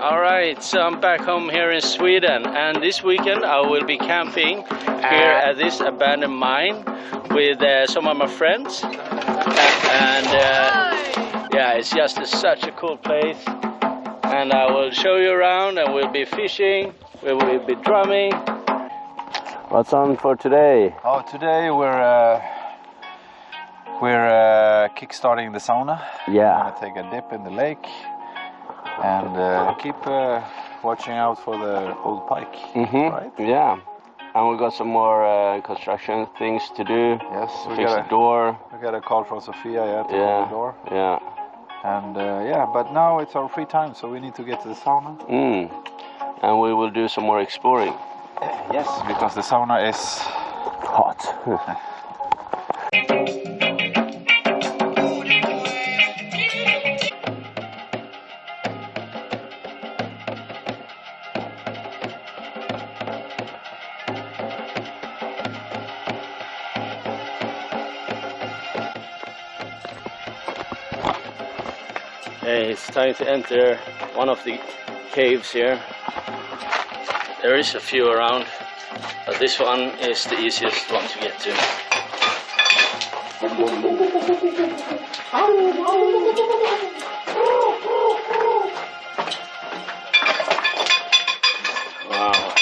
Alright, so I'm back home here in Sweden, and this weekend I will be camping here at this abandoned mine with some of my friends. Yeah, it's just such a cool place. And I will show you around, and we'll be fishing, we will be drumming. What's on for today? Oh, today we're kickstarting the sauna. Yeah. We're gonna take a dip in the lake and keep watching out for the old pike. Right? Yeah. And we got some more construction things to do. Yes, Fix the door. We got a call from Sophia, to open the door. Yeah. And but now it's our free time, so we need to get to the sauna. And we will do some more exploring. Yes, because the sauna is hot. Hey, it's time to enter one of the caves here. There is a few around, but this one is the easiest one to get to. Wow.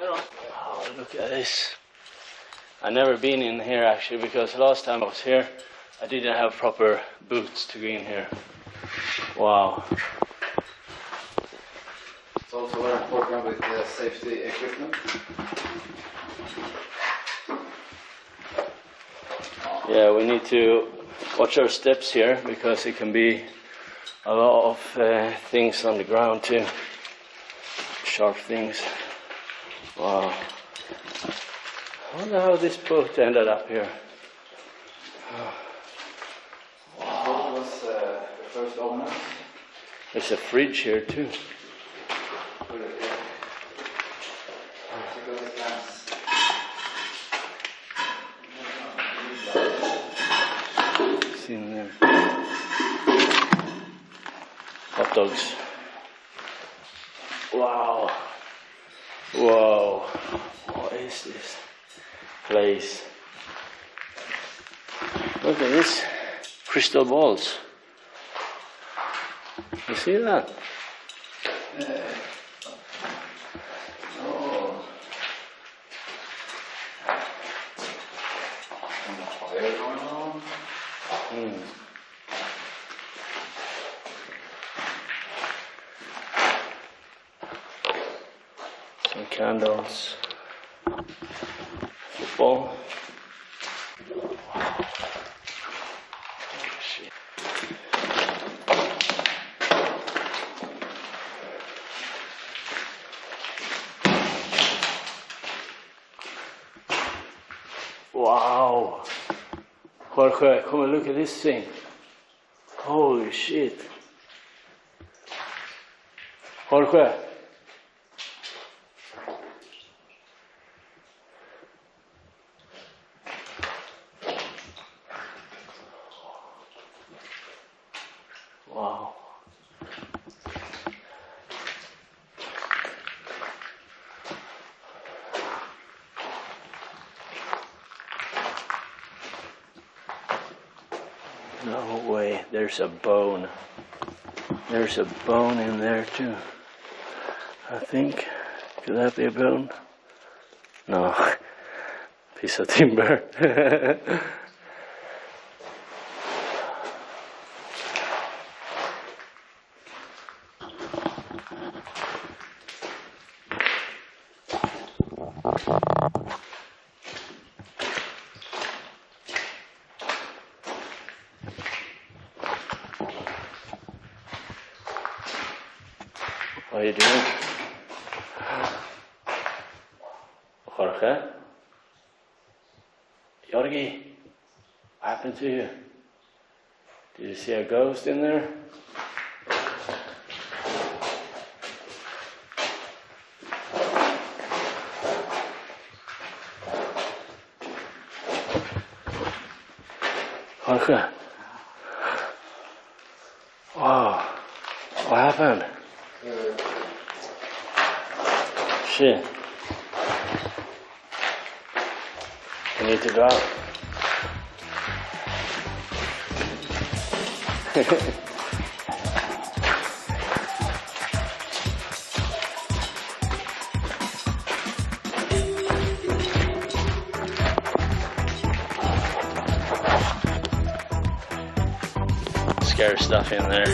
Oh, look at this. I've never been in here actually, because last time I was here I didn't have proper boots to go in here. Wow. It's also very important with the safety equipment. Yeah, we need to watch our steps here, because it can be a lot of things on the ground too. Sharp things. Wow. I wonder how this boat ended up here. What was the first owner? There's a fridge here too. Seen there. Hot dogs. Wow. Whoa. What is this place? Look at this. Crystal balls. You see that? Oh. Some candles. Football. Wow. Jorge, come and look at this thing. Holy shit. Jorge. Wow. No way, there's a bone. There's a bone in there too. I think. Could that be a bone? No. Piece of timber. What are you doing? Jorge? Georgi? What happened to you? Did you see a ghost in there? Jorge. Wow. What happened? Shit. You need to drop. Scary stuff in there.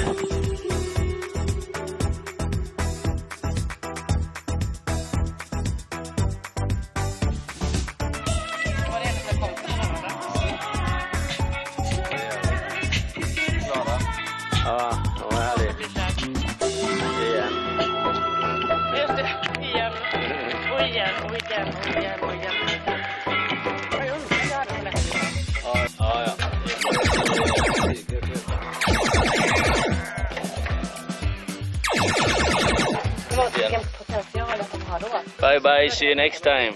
Ja, vad härligt. Igen. Just det, igen. Och igen, och igen, och igen, och igen. Vad jag undrar jag hade lätt. Ja. Det var vilken potential som har då. Bye bye, see you next time.